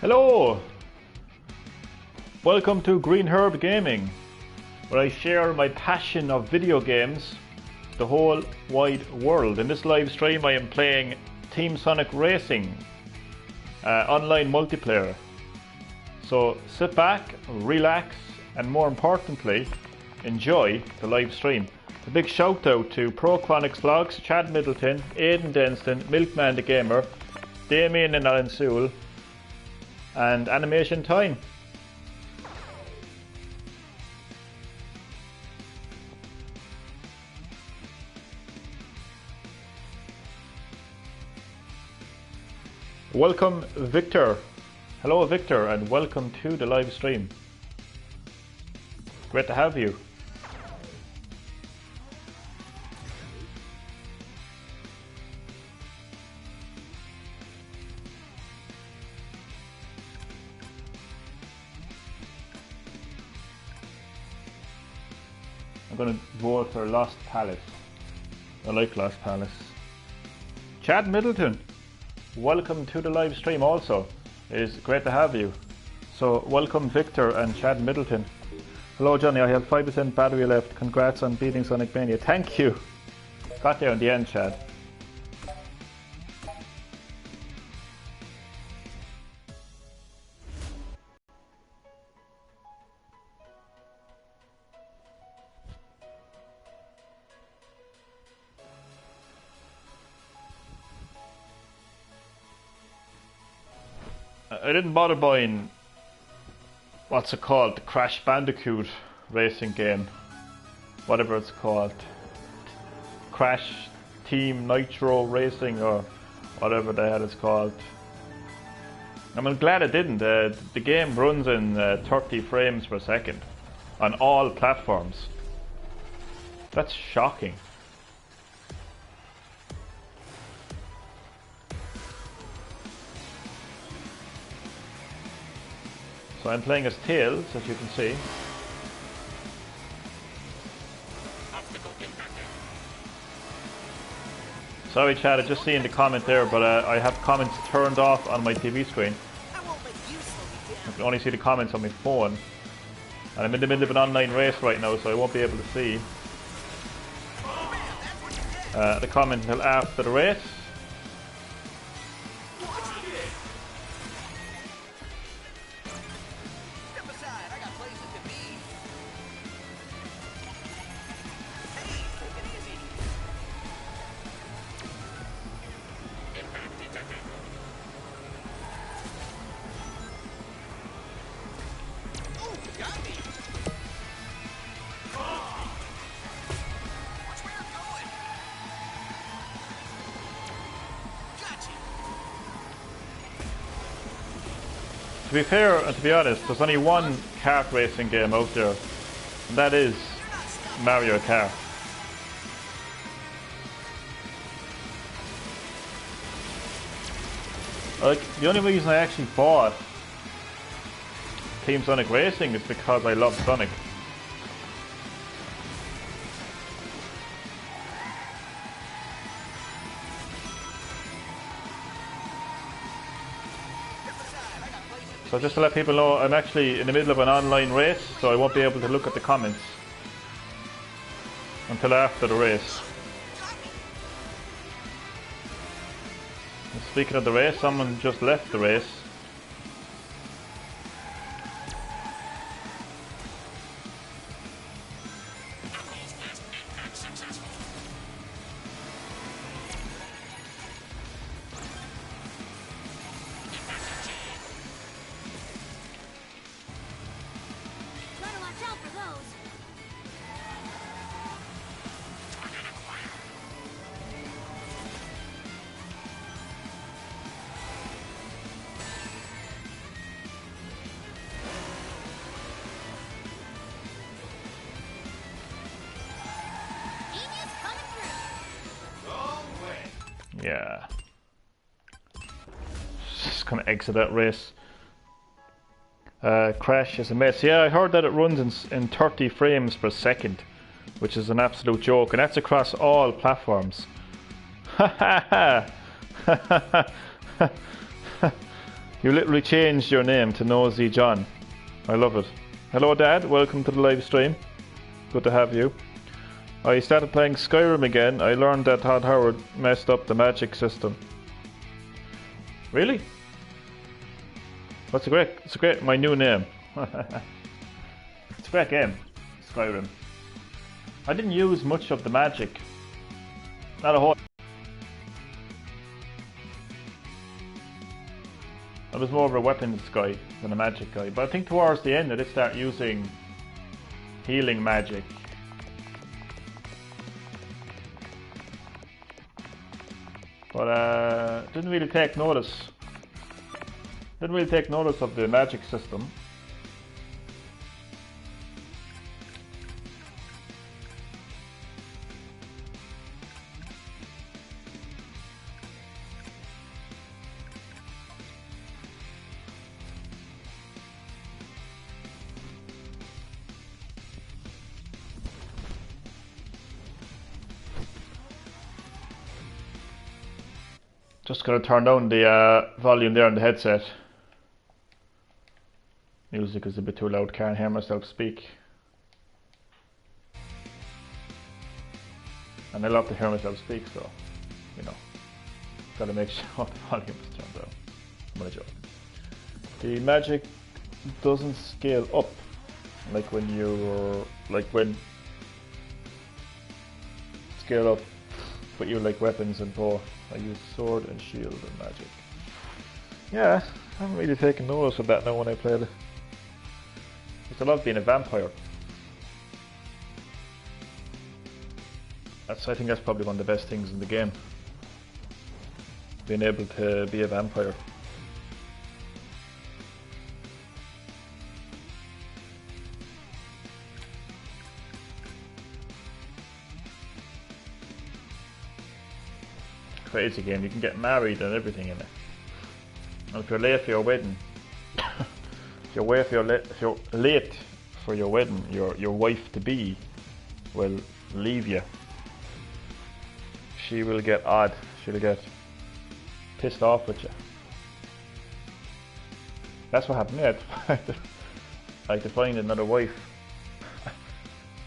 Hello! Welcome to Green Herb Gaming, where I share my passion of video games, the whole wide world. In this live stream I am playing Team Sonic Racing, online multiplayer. So sit back, relax, and more importantly, enjoy the live stream. A big shout out to Prochronics Vlogz, Chad Middleton, Aidan Denston, Milkman the Gamer, Damien and Alan Sewell, and Animation Time. Welcome Victor. Hello Victor, and welcome to the live stream. Great to have you. I'm going to vote for Lost Palace. I like Lost Palace. Chad Middleton, welcome to the live stream also. It is great to have you. So welcome Victor and Chad Middleton. Hello Johnny, I have 5% battery left. Congrats on beating Sonic Mania. Thank you. Got there in the end, Chad. I didn't bother buying, what's it called, the Crash Bandicoot racing game, whatever it's called, Crash Team Nitro Racing or whatever the hell it's called. I'm glad I didn't. The game runs in 30 frames per second on all platforms. That's shocking. So I'm playing as Tails, as you can see. Sorry Chad, I just seen the comment there, but I have comments turned off on my TV screen. I can only see the comments on my phone. And I'm in the middle of an online race right now, so I won't be able to see the comment until after the race. To be fair and to be honest, there's only one kart racing game out there, and that is Mario Kart. Like, the only reason I actually bought Team Sonic Racing is because I love Sonic. So just to let people know, I'm actually in the middle of an online race, so I won't be able to look at the comments until after the race. And speaking of the race, someone just left the race. Yeah. Just gonna exit that race. Crash is a mess. Yeah, I heard that it runs in 30 frames per second, which is an absolute joke, and that's across all platforms. You literally changed your name to Nosy John. I love it. Hello Dad, welcome to the live stream. Good to have you. I started playing Skyrim again. I learned that Todd Howard messed up the magic system. Really? That's it's a great, my new name. It's a great game, Skyrim. I didn't use much of the magic. Not a whole. I was more of a weapons guy than a magic guy, but I think towards the end I did start using healing magic. But didn't really take notice. Didn't really take notice of the magic system. Just gonna turn down the volume there on the headset. Music is a bit too loud, can't hear myself speak. And I love to hear myself speak, so, you know, gotta make sure the volume is turned down. I'm only joking. The magic doesn't scale up, like when scale up, but you like weapons and bow. I use sword and shield and magic. Yeah, I haven't really taken notice of that now when I played it. I love being a vampire. I think that's probably one of the best things in the game. Being able to be a vampire. Crazy game. You can get married and everything in it. And if you're late for your wedding, if you're late for your wedding, your wife to be will leave you. She will get odd. She'll get pissed off with you. That's what happened to me. I had to find another wife.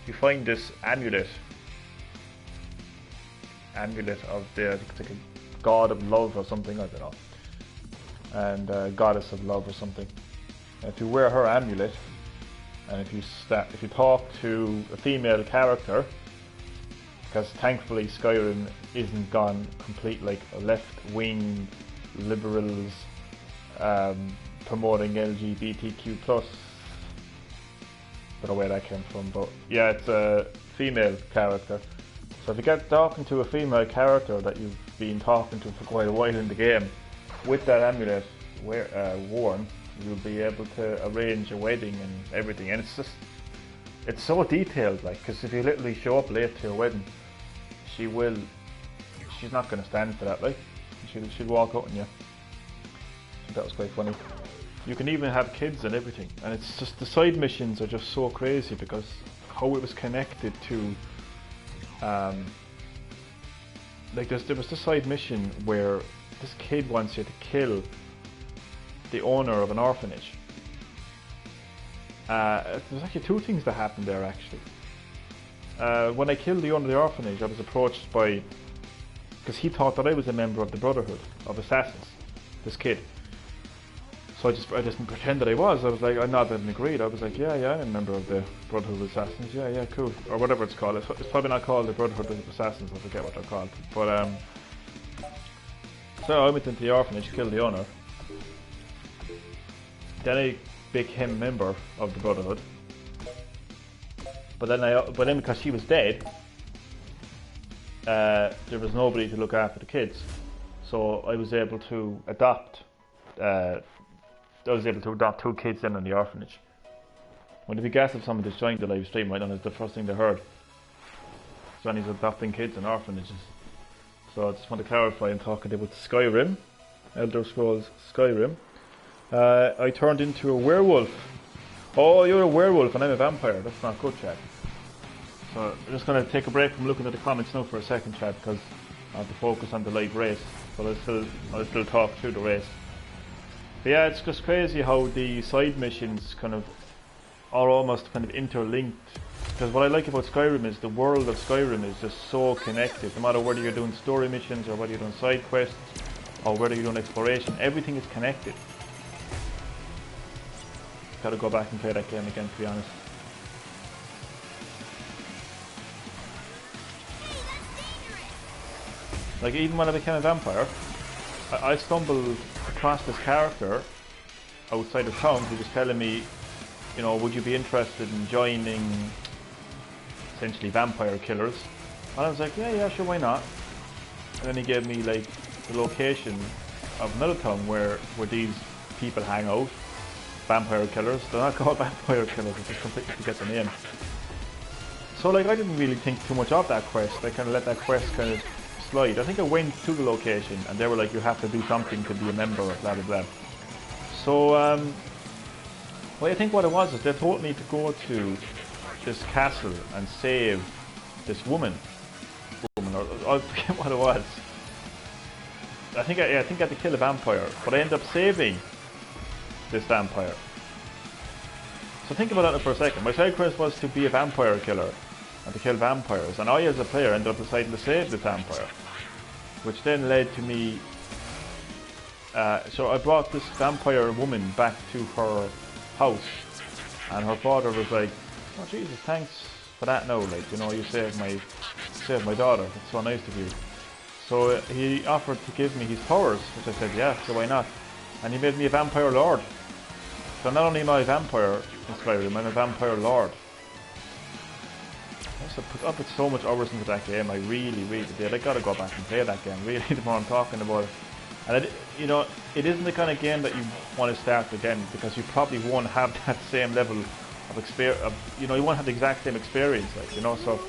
You find this amulet of the, it's like a god of love or something, I don't know, and goddess of love or something. And if you wear her amulet, and if you talk to a female character, because thankfully Skyrim isn't gone complete like left-wing liberals promoting LGBTQ+. Don't know where that came from, but yeah, it's a female character. So if you get talking to a female character that you've been talking to for quite a while in the game, with that amulet worn, you'll be able to arrange a wedding and everything. And it's so detailed, like, because if you literally show up late to your wedding, she's not going to stand for that, like. She'll walk out on you. So that was quite funny. You can even have kids and everything, and it's just, the side missions are just so crazy because how it was connected to like there was this side mission where this kid wants you to kill the owner of an orphanage. There's actually two things that happened there actually. When I killed the owner of the orphanage, I was approached by, because he thought that I was a member of the Brotherhood of Assassins, this kid. So I just pretended that I was. I was like, I nodded and agreed. I was like, yeah, I'm a member of the Brotherhood of Assassins. Yeah, cool. Or whatever it's called. It's probably not called the Brotherhood of Assassins. I forget what they're called. But so I went into the orphanage, killed the owner. Then I became a member of the Brotherhood. But then because she was dead, there was nobody to look after the kids. So I was able to adopt. I was able to adopt 2 kids in the orphanage. Would it be gas if someone just joined the live stream? I don't know, it's the first thing they heard. Johnny's adopting kids in orphanages. So I just want to clarify, I'm talking about Skyrim, Elder Scrolls Skyrim. I turned into a werewolf. Oh, you're a werewolf and I'm a vampire. That's not good, Chad. So I'm just going to take a break from looking at the comments now for a second, Chad, because I have to focus on the live race. But I'll still talk through the race. But yeah, it's just crazy how the side missions kind of are almost kind of interlinked. Because what I like about Skyrim is the world of Skyrim is just so connected. No matter whether you're doing story missions or whether you're doing side quests or whether you're doing exploration, everything is connected. Gotta go back and play that game again, to be honest. Like, even when I became a vampire, I stumbled across this character outside of town who was telling me, you know, would you be interested in joining essentially vampire killers? And I was like, yeah, sure, why not? And then he gave me like the location of another town where these people hang out, vampire killers. They're not called vampire killers, I just completely forget the name. So like, I didn't really think too much of that quest. I kind of let that quest kind of slide. I think I went to the location and they were like, you have to do something to be a member of blah blah blah. So well, I think what it was is they told me to go to this castle and save this woman, or I forget what it was. I think I had to kill a vampire, but I ended up saving this vampire. So think about that for a second. My side quest was to be a vampire killer and to kill vampires, and I as a player ended up deciding to save the vampire, which then led to me, so I brought this vampire woman back to her house, and her father was like, oh Jesus, thanks for that now, like, you know, you saved my daughter, it's so nice of you. So he offered to give me his powers, which I said, yeah, so why not? And he made me a vampire lord. So not only am I a vampire in Skyrim, I'm a vampire lord. I put so much hours into that game. I really did. I gotta go back and play that game. Really, the more I'm talking about it, and you know, it isn't the kind of game that you want to start again because you probably won't have that same level of experience. You know, you won't have the exact same experience, like, you know. So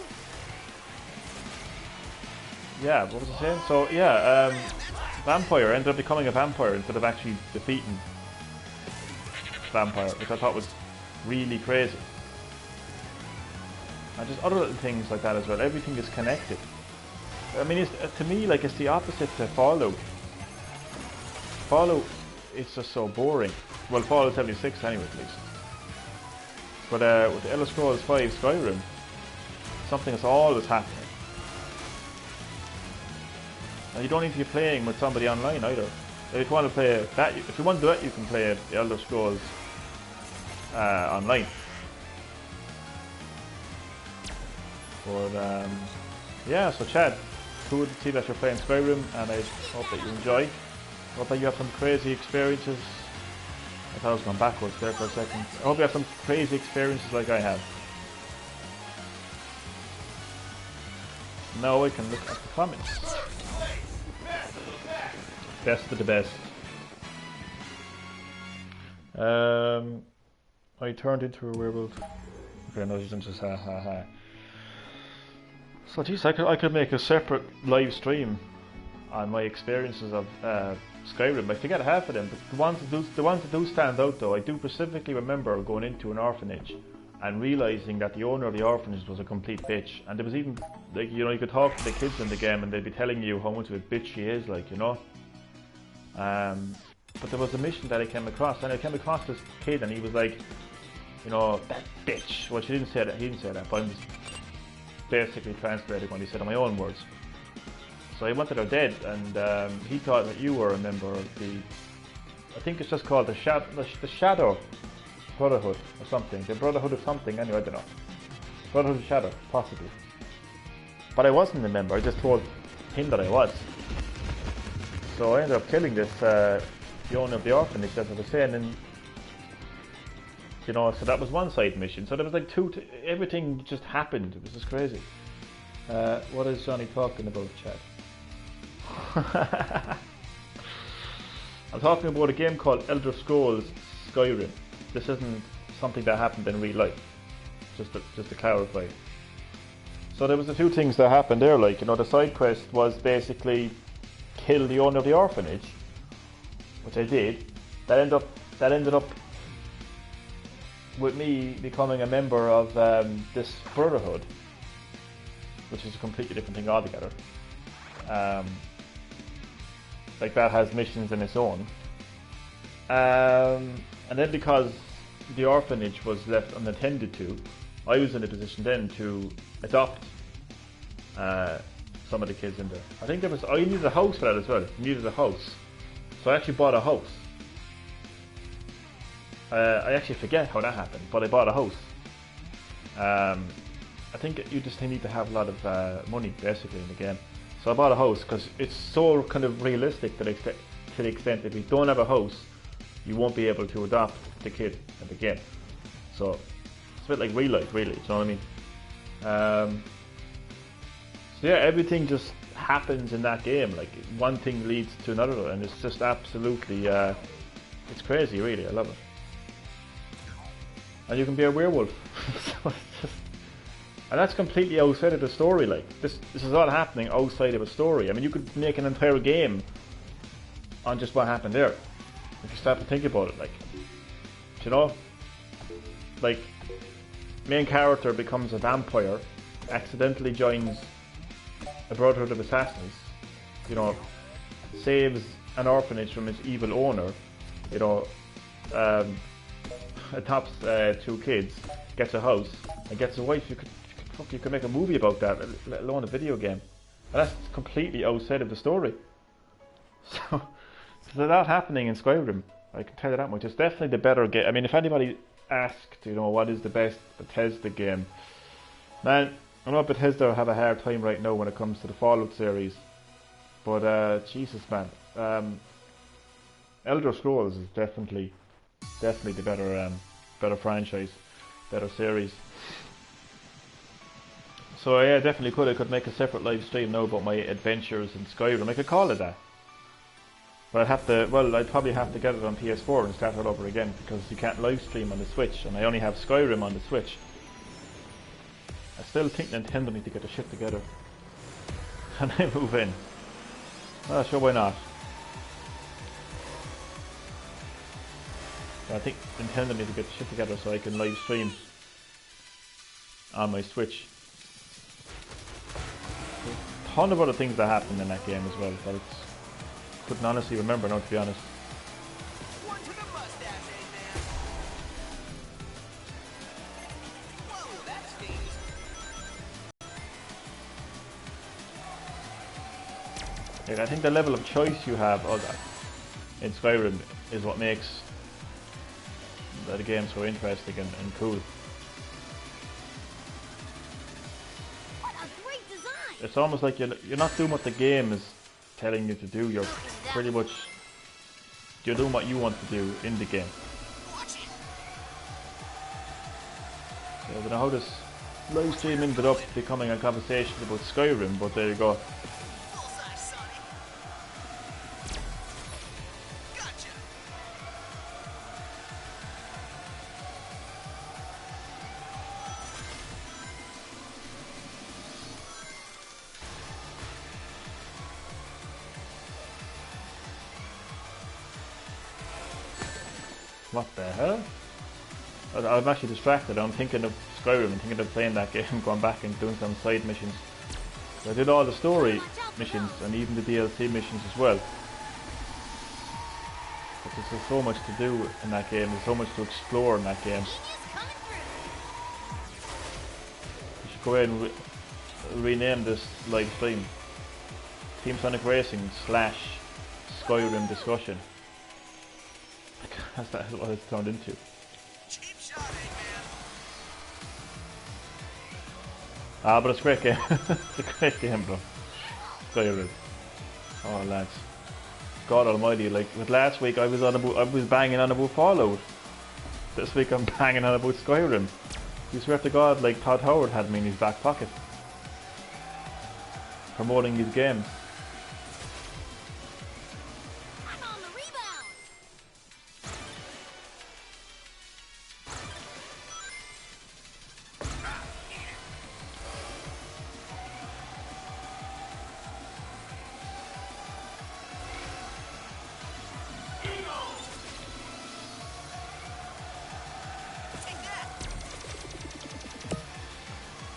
yeah, what was I saying? So yeah, vampire ended up becoming a vampire instead of actually defeating vampire, which I thought was really crazy. And just other little things like that as well. Everything is connected. I mean, to me, like, it's the opposite to Fallout. Fallout, it's just so boring. Well, Fallout 76 anyway, at least. But with the Elder Scrolls 5 Skyrim, something is always happening. And you don't need to be playing with somebody online either. If you want to play that, if you want to do it, you can play the Elder Scrolls online. But yeah, so Chad, cool to see that you're playing Skyrim, and I hope that you enjoy. I hope that you have some crazy experiences. I thought I was going backwards there for a second. I hope you have some crazy experiences like I have. Now I can look at the comments. Best of the best. I turned into a werewolf. Okay, no, just ha ha ha. So geez, I could make a separate live stream on my experiences of Skyrim. I forget half of them, but the ones that do stand out though, I do specifically remember going into an orphanage and realizing that the owner of the orphanage was a complete bitch. And there was even, like, you know, you could talk to the kids in the game and they'd be telling you how much of a bitch she is, like, you know. But there was a mission that I came across, and I came across this kid, and he was like, you know, that bitch. Well, she didn't say that. He didn't say that, but I'm just basically translating what he said in my own words. So he wanted her dead, and he thought that you were a member of the, I think it's just called the Shadow Brotherhood or something. The Brotherhood of something, anyway, I don't know. Brotherhood of Shadow, possibly. But I wasn't a member, I just told him that I was. So I ended up killing this, the owner of the orphanage, as I was saying, and you know, so that was one side mission. So there was like everything just happened. It was just crazy. What is Johnny talking about, Chad? I'm talking about a game called Elder Scrolls Skyrim. This isn't something that happened in real life. Just to clarify. So there was a few things that happened there, like, you know, the side quest was basically kill the owner of the orphanage, which I did. That ended up with me becoming a member of this brotherhood, which is a completely different thing altogether. Like, that has missions in its own. And then because the orphanage was left unattended to, I was in a position then to adopt some of the kids in there. I think I needed a house for that as well. I needed a house. So I actually bought a house. I actually forget how that happened, but I bought a house. I think you just need to have a lot of money basically in the game. So I bought a house because it's so kind of realistic to the extent that if you don't have a house, you won't be able to adopt the kid at the game. So it's a bit like real life, really. Do you know what I mean? So yeah, everything just happens in that game. Like one thing leads to another, and it's just absolutely, it's crazy, really. I love it. And you can be a werewolf. So it's just, and that's completely outside of the story. Like this is all happening outside of a story. I mean, you could make an entire game on just what happened there. If you start to think about it, like, you know, like, main character becomes a vampire, accidentally joins a brotherhood of assassins, you know, saves an orphanage from its evil owner, you know, adopts 2 kids, gets a house, and gets a wife. You could make a movie about that, let alone a video game. And that's completely outside of the story. So there's a lot happening in Skyrim. I can tell you that much. It's definitely the better game. I mean, if anybody asked, you know, what is the best Bethesda game, man, I know Bethesda have a hard time right now when it comes to the Fallout series. But Jesus, man, Elder Scrolls is definitely the better franchise, better series. So yeah, definitely could. I could make a separate live stream now about my adventures in Skyrim. I could call it that. But I'd probably have to get it on PS4 and start it over again, because you can't live stream on the Switch, and I only have Skyrim on the Switch. I still think Nintendo need to get their shit together. And I move in. Well, sure, why not? But I think Nintendo need to get their shit together so I can live stream on my Switch. There's a ton of other things that happened in that game as well, but it's couldn't honestly remember now, to be honest. One to the mustache, man. Whoa, that stings. Yeah, I think the level of choice you have in Skyrim is what makes the game so interesting and cool. What a great design! It's almost like you're not doing what the game is telling you to do. You're pretty much doing what you want to do in the game. So I don't know how this live stream ended up becoming a conversation about Skyrim, but there you go. What the hell? I'm actually distracted. I'm thinking of Skyrim and thinking of playing that game, going back and doing some side missions. So I did all the story missions and even the DLC missions as well. But there's so much to do in that game. There's so much to explore in that game. You should go ahead and rename this live stream Team Sonic Racing / Skyrim discussion. That's what it's turned into. Cheap shot, man. Ah, but it's a great game. It's a great game, bro. Skyrim. Oh, lads. God Almighty! Like with last week, I was banging on about Fallout. This week, I'm banging on about Skyrim. You swear to God, like Todd Howard had me in his back pocket, promoting these games.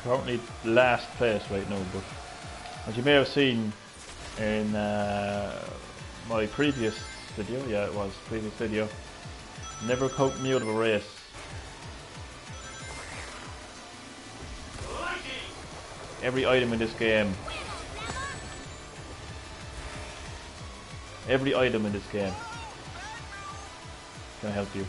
Currently last place right now, but as you may have seen in my previous video. Yeah, it was previous video. Never coat me out of a race. Every item in this game. Every item in this game can help you.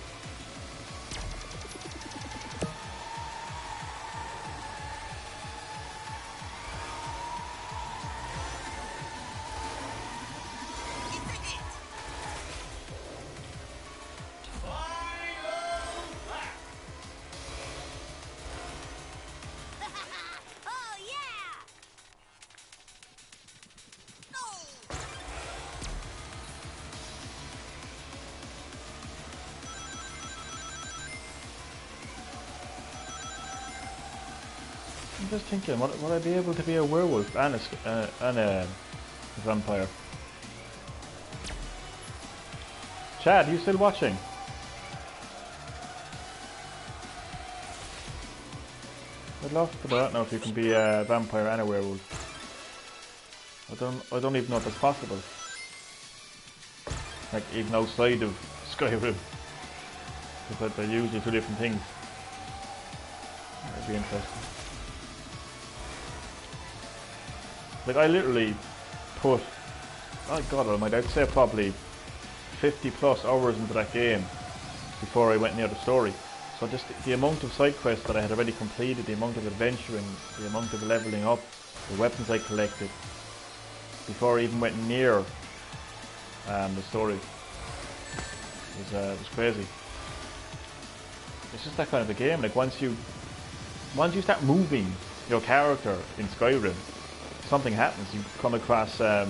I'm just thinking, would I be able to be a werewolf and a vampire? Chad, you still watching? I'd love to know now if you can be a vampire and a werewolf. I don't even know if that's possible. Like even outside of Skyrim. Because they're usually two different things. That'd be interesting. Like I literally put, oh god almighty, I'd say probably 50 plus hours into that game before I went near the story. So just the amount of side quests that I had already completed, the amount of adventuring, the amount of leveling up, the weapons I collected, before I even went near the story was crazy. It's just that kind of a game. Like once you start moving your character in Skyrim, something happens. You come across like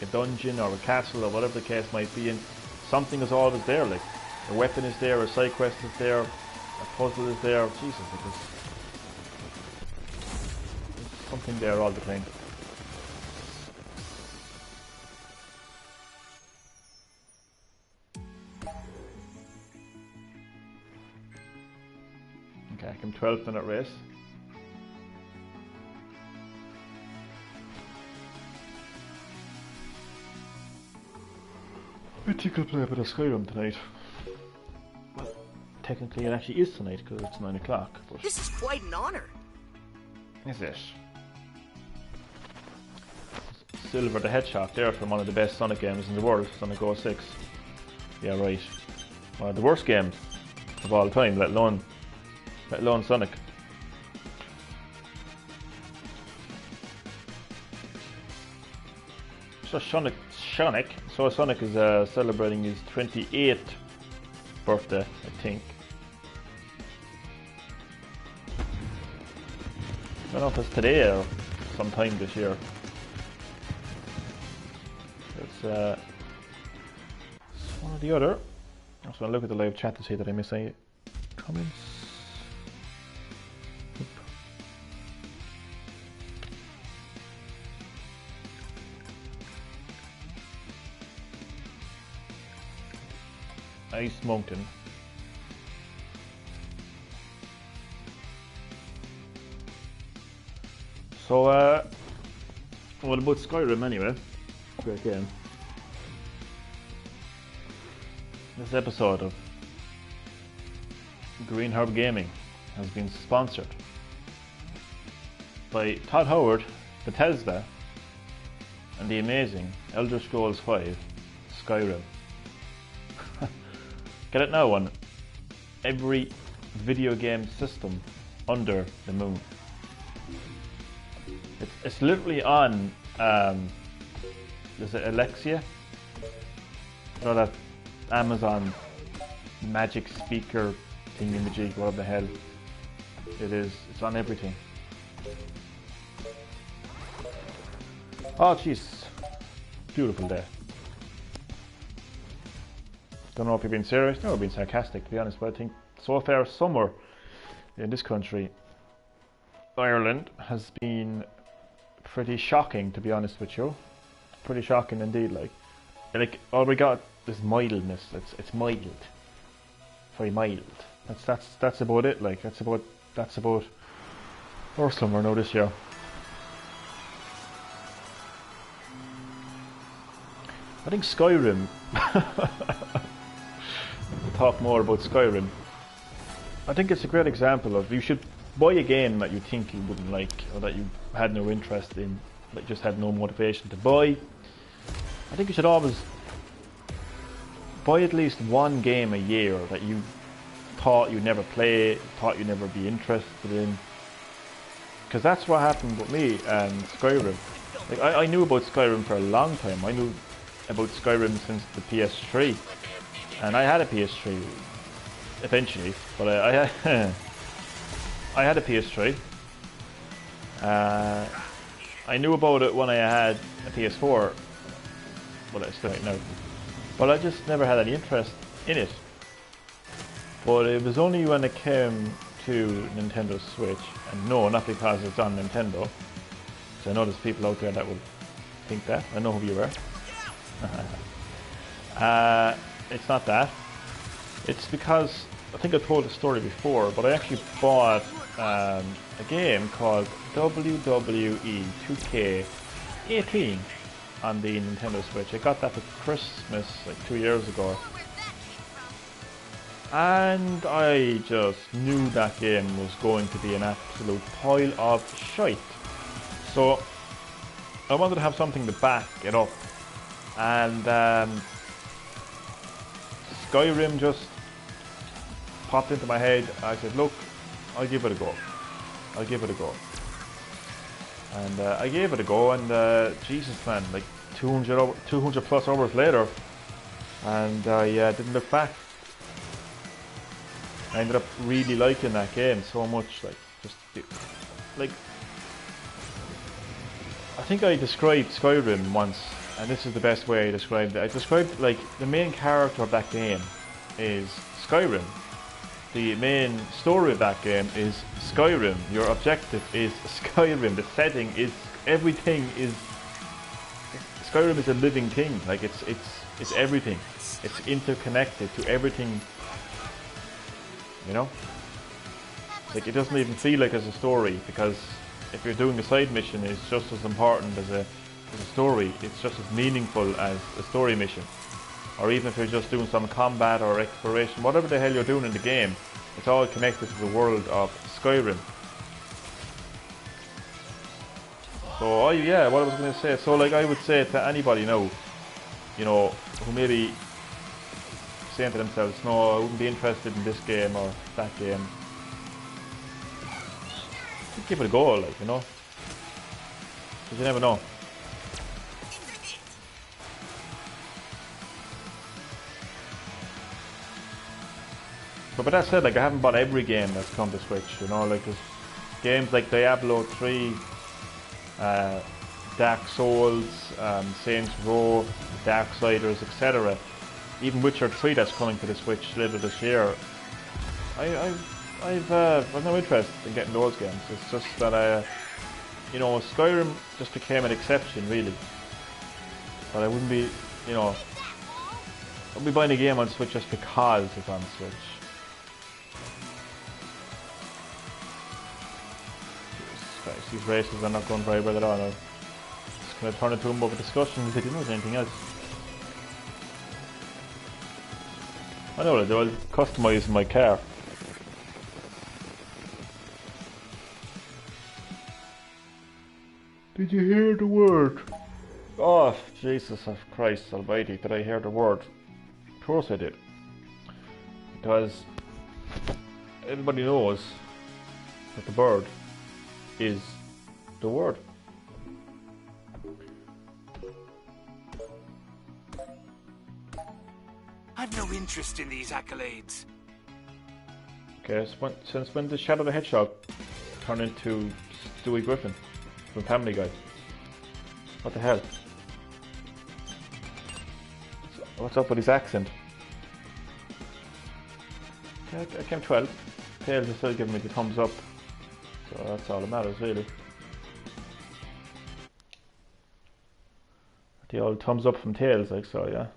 a dungeon or a castle or whatever the case might be, and something is always there. Like a weapon is there, a side quest is there, a puzzle is there. Jesus, like there's something there all the time. Okay, I'm 12-minute race. I think I'll play a bit of Skyrim tonight. Well, technically it actually is tonight because it's 9 o'clock. But This is quite an honor. is it? Silver the Hedgehog there from one of the best Sonic games in the world, Sonic 06. Yeah, right. One of the worst games of all time, let alone Sonic. So Sonic is celebrating his 28th birthday, I think. I don't know if it's today or sometime this year. It's one or the other. I just want to look at the live chat to see that I miss any comments. Ice Mountain. So, what about Skyrim anyway? Great game. This episode of Green Herb Gaming has been sponsored by Todd Howard, Bethesda, and the amazing Elder Scrolls V Skyrim. Get it now on every video game system under the moon. It's literally on, is it Alexia? You know that Amazon magic speaker thingy-majig, whatever the hell it is. It's on everything. Oh jeez, beautiful day. Don't know if you're being serious, no, being sarcastic to be honest, but I think so far summer in this country, Ireland, has been pretty shocking to be honest with you. Pretty shocking indeed, like all we got is mildness. It's mild. Very mild. That's about it, like that's about our summer now this year. I think Skyrim. We'll talk more about Skyrim. I think it's a great example of you should buy a game that you think you wouldn't like or that you had no interest in, that just had no motivation to buy. I think you should always buy at least one game a year that you thought you'd never play, thought you'd never be interested in. Because that's what happened with me and Skyrim. Like I knew about Skyrim for a long time. I knew about Skyrim since the PS3, and I had a PS3 eventually. But I had a PS3. I knew about it when I had a PS4. Well, I still don't know. But I just never had any interest in it. But it was only when it came to Nintendo Switch, and no, not because it's on Nintendo. So I know there's people out there that would think that. I know who you are. It's not that. It's because, I think I told the story before, but I actually bought a game called WWE 2K18 on the Nintendo Switch. I got that for Christmas like 2 years ago. And I just knew that game was going to be an absolute pile of shite. So I wanted to have something to back it up. And Skyrim just popped into my head. I said, look, I'll give it a go. I'll give it a go. And I gave it a go, and Jesus man, like 200 plus hours later, and I didn't look back. I ended up really liking that game so much, like I think I described Skyrim once, and this is the best way I described it. I described like the main character of that game is Skyrim. The main story of that game is Skyrim. Your objective is Skyrim. The setting is everything is Skyrim is a living thing. Like it's everything. It's interconnected to everything. You know? Like it doesn't even feel like it's a story, because if you're doing a side mission, it's just as important as a story. It's just as meaningful as a story mission. Or even if you're just doing some combat or exploration, whatever the hell you're doing in the game, it's all connected to the world of Skyrim. So yeah, what I was going to say, so like I would say to anybody now, you know, who maybe saying to themselves, no, I wouldn't be interested in this game or that game, just give it a go, like, you know, because you never know. But with that said, like I haven't bought every game that's come to Switch, you know, like there's games like Diablo 3, Dark Souls, Saints Row, Darksiders, etc. Even Witcher 3 that's coming to the Switch later this year. I've no interest in getting those games. It's just that you know, Skyrim just became an exception really. But I wouldn't be, you know, I wouldn't be buying a game on Switch just because it's on Switch. These races are not going very well at all. I'm just going to turn it to a more of a discussion if they didn't know anything else. I know that I'll customise my car. Did you hear the word? Oh, Jesus of Christ almighty, did I hear the word? Of course I did. Because everybody knows that the bird is the word. I've no interest in these accolades. Okay, since when did Shadow the Hedgehog turn into Stewie Griffin from Family Guy? What the hell? What's up with his accent? Okay, I came 12. Tails is still giving me the thumbs up. So that's all that matters really. The old thumbs up from Tails, like so, yeah.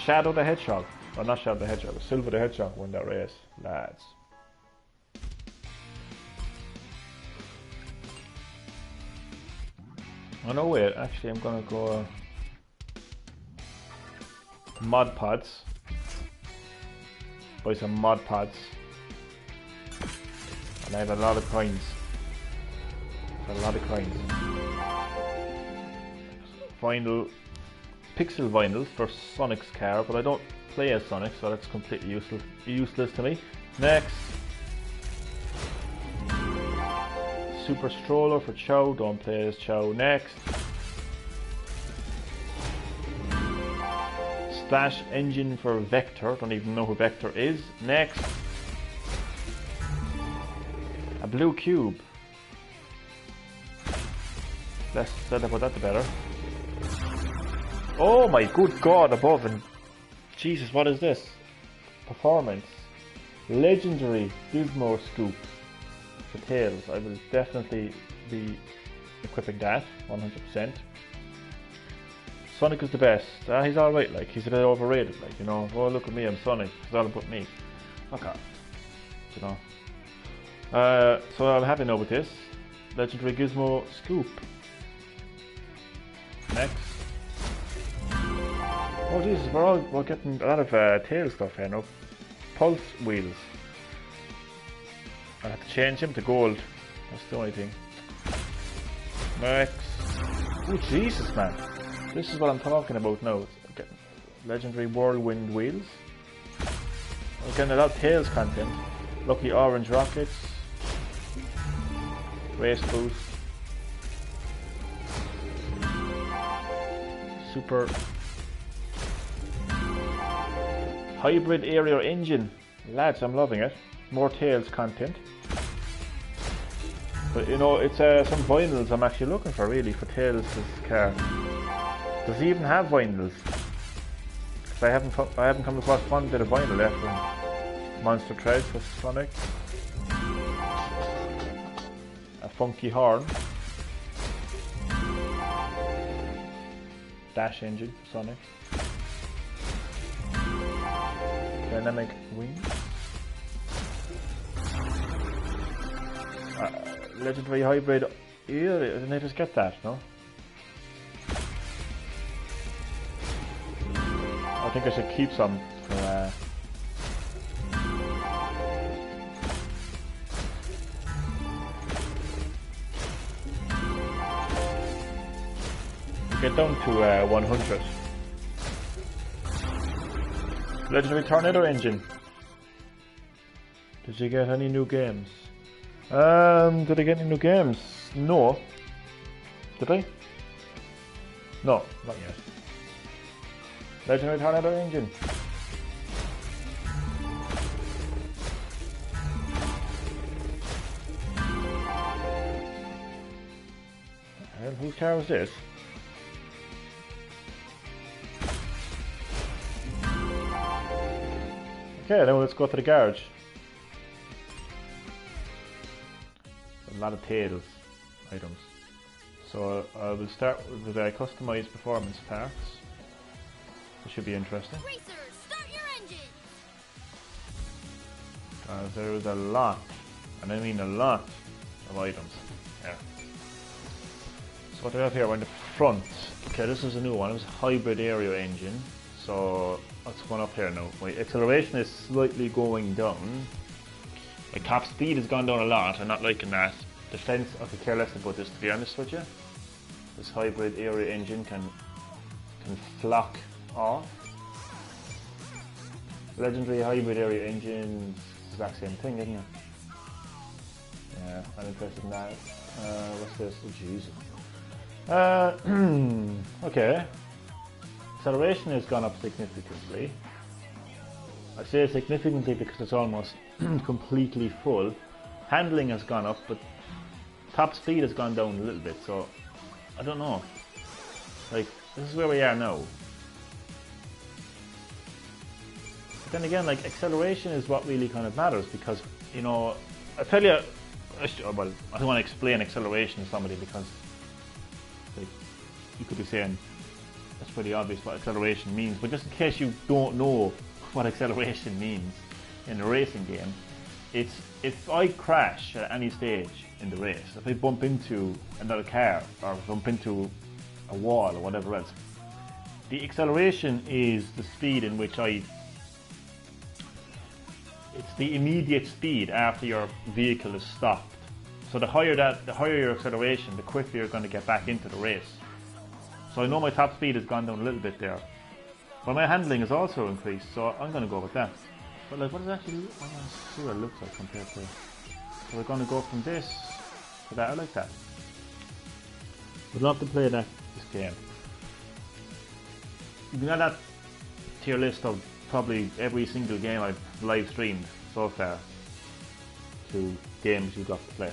Shadow the Hedgehog. Or not Shadow the Hedgehog, Silver the Hedgehog won that race, lads. Oh no, wait, actually I'm gonna go mod pods. Buy some mod pods. And I have a lot of coins. Vinyl, pixel vinyls for Sonic's car, but I don't play as Sonic, so that's completely useless to me. Next. Super stroller for Chow, don't play as Chow. Next. Splash engine for Vector, don't even know who Vector is. Next. A blue cube. Less said about that the better. Oh my good god, above, and Jesus, what is this? Performance. Legendary Gizmo scoop for Tails. I will definitely be equipping that 100%. Sonic is the best. He's alright, like, he's a bit overrated, like, you know. Oh, look at me, I'm Sonic, it's all about me. Fuck off, you know. So I'm happy now with this. Legendary Gizmo scoop. Next. Oh Jesus, we're getting a lot of tail stuff here now. Pulse wheels. I have to change him to gold. That's the only thing. Next. Oh Jesus, man. This is what I'm talking about now. Getting legendary whirlwind wheels. We're getting a lot of Tails content. Lucky orange rockets. Race boost. Super hybrid area engine. Lads, I'm loving it. More Tails content. But you know, it's some vinyls I'm actually looking for really for Tails' car. Does he even have vinyls? Because I haven't come across one bit of vinyl left from Monster Treads for Sonic. A funky horn. Dash engine for Sonic. Dynamic wings. Legendary hybrid. Yeah, didn't I just get that? No. I think I should keep some for. Get down to 100. Legendary Tornado engine. Did you get any new games? Did I get any new games? No. Did I? No, not yet. Legendary Tornado engine. Well, whose car was this? Okay, now let's go to the garage. A lot of Tails items. So I will start with the customized performance parts. It should be interesting. Racers, start your engine. There is a lot, and I mean a lot, of items. Yeah. So what do we have here? We're in the front. Okay, this is a new one. It was a hybrid aero engine. So what's going up here now? My acceleration is slightly going down. My top speed has gone down a lot. I'm not liking that. Defense, I could care less about this, to be honest with you. This hybrid aero engine can flock off. Legendary hybrid aero engine, exact same thing, isn't it? Yeah, I'm interested in that. What's this? Oh jeez. Okay. Acceleration has gone up significantly. I say significantly because it's almost completely full. Handling has gone up, but top speed has gone down a little bit, so I don't know. Like, this is where we are now. But then again, like, acceleration is what really kind of matters because, you know, I tell you, well, I don't want to explain acceleration to somebody because, like, you could be saying, that's pretty obvious what acceleration means, but just in case you don't know what acceleration means in a racing game, it's if I crash at any stage in the race, if I bump into another car or bump into a wall or whatever else, the acceleration is the speed in which it's the immediate speed after your vehicle is stopped. So the higher your acceleration, the quicker you're going to get back into the race. So I know my top speed has gone down a little bit there, but my handling has also increased, so I'm going to go with that. But like, what does it actually look? I want to see what it looks like compared to. So we're going to go from this to that. I like that. Would love to play this game. You can add that to your list of probably every single game I've live streamed so far to games you'd love to play.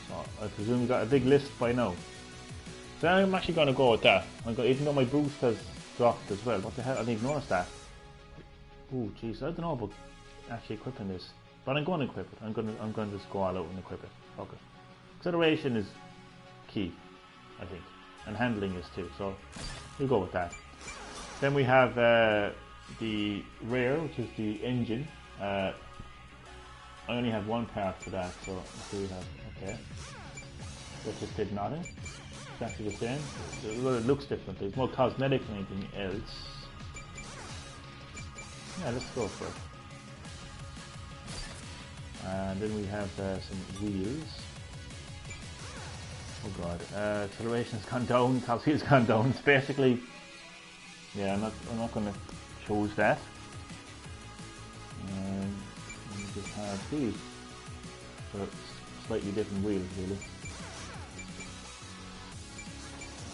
So I presume you got a big list by now. So I'm actually going to go with that. Even though my boost has dropped as well. What the hell? I didn't even notice that. Oh jeez, I don't know about actually equipping this, but I'm going to equip it. I'm going to just go all out and equip it. Okay. Acceleration is key, I think, and handling is too. So we'll go with that. Then we have the rear, which is the engine. I only have one part for that, so let's see what we have. Okay. That just did nothing. Exactly the same. Well, it looks different. It's more cosmetic than anything else. Yeah, let's go for it. And then we have some wheels. Oh god, acceleration's gone down, top speed's gone down. It's basically, yeah, I'm not going to choose that. And we just have these. So it's slightly different wheels, really.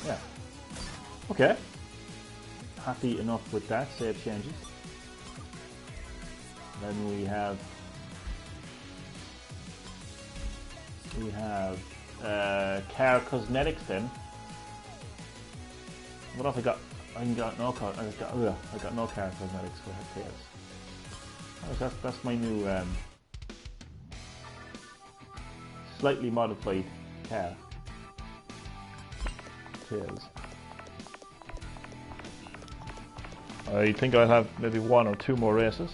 Yeah. Okay. Happy enough with that. Save changes. Then we have car cosmetics. Then what have I got? I got no car. I got no car cosmetics for Tails. That's my new slightly modified car. Tails. I think I'll have maybe 1 or 2 more races.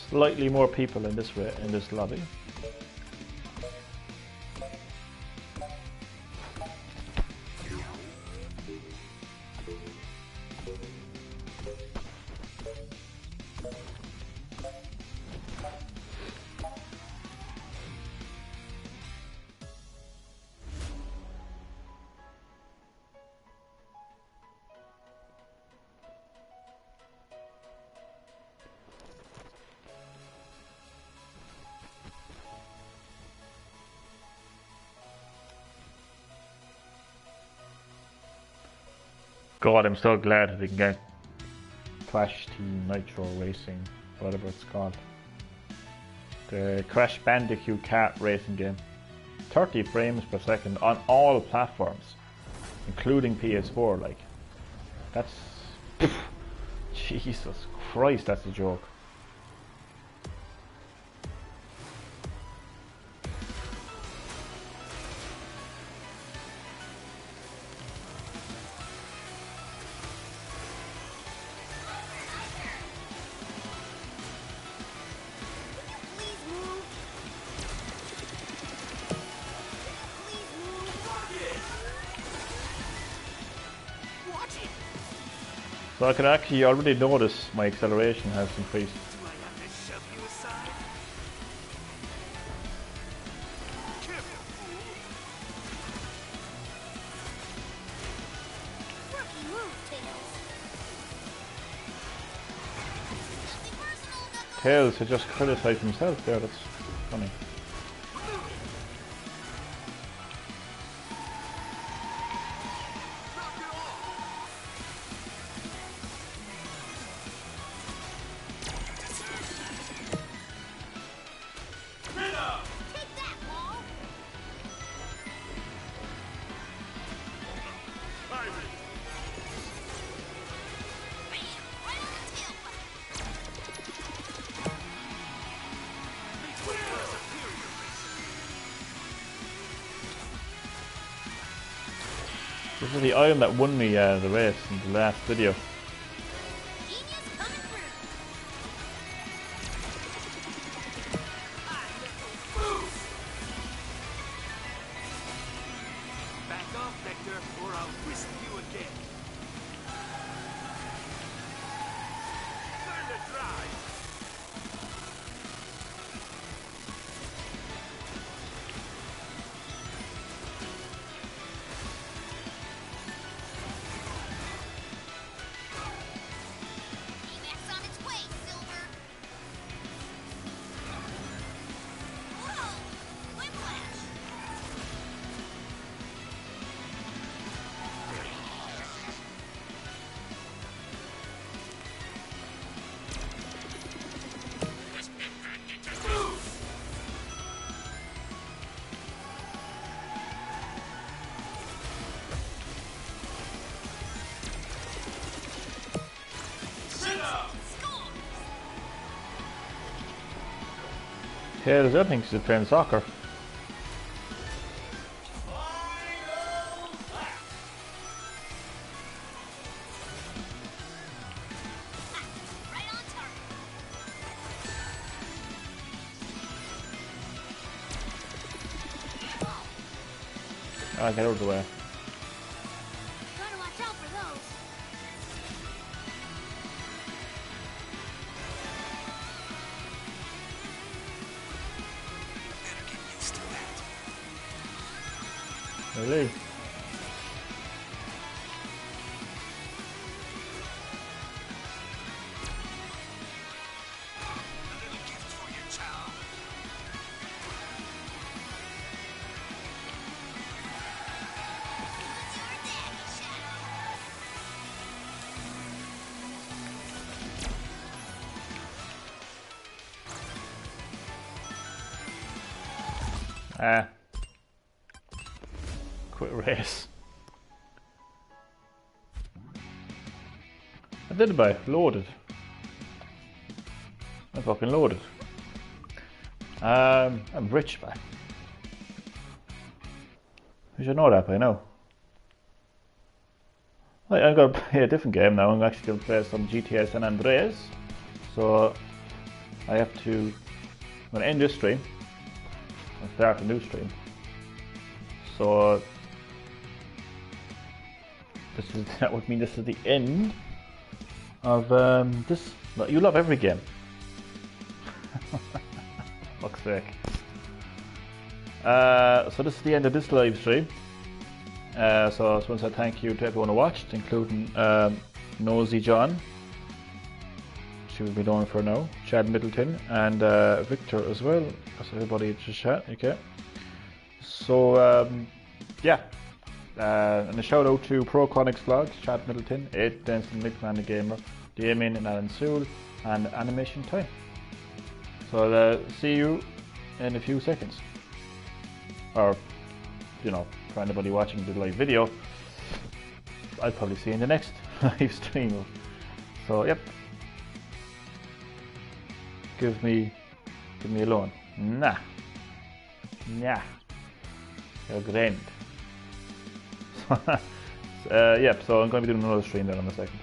Slightly more people in this lobby. God, I'm so glad that we can get Crash Team Nitro Racing, whatever it's called. The Crash Bandicoot kart racing game. 30 frames per second on all platforms, including PS4, like. That's... Jesus Christ, that's a joke. So I can actually already notice my acceleration has increased. Tails had just criticized himself there, that's funny. This is the item that won me the race in the last video. Genius coming through. Back off, Vector, or I'll whisk you again. Learn to drive. Emacs on its way, Silver. Whoa! Whiplash. Yeah, there's other things to playing soccer. Right on target. I'll get out of the way. Gotta watch out for those. Better get used to that. Really? A little gift for your child. Who's your daddy, Shadow? Ah. Quit race. I did it by loaded. I fucking loaded. I'm rich, man. You should know that by now. I'm gonna play a different game now. I'm actually gonna play some GTA San Andreas. So I have to. I'm gonna end this stream and start a new stream. So that would mean this is the end of this. You love every game. Fuck's sake. So this is the end of this live stream. So I just want to say thank you to everyone who watched, including Nosy John. She will be known for now. Chad Middleton and Victor as well. So everybody just chat, okay? So yeah. And a shout out to Prochronics Vlogz, Chad Middleton, 8 Dancing Midman the Gamer, Damien and Alan Sewell, and Animation Time. So I'll see you in a few seconds. Or, you know, for anybody watching the live video, I'll probably see you in the next live stream. So, yep. Give me a loan. Nah. You're grand. Yep, so I'm going to be doing another stream there in a second.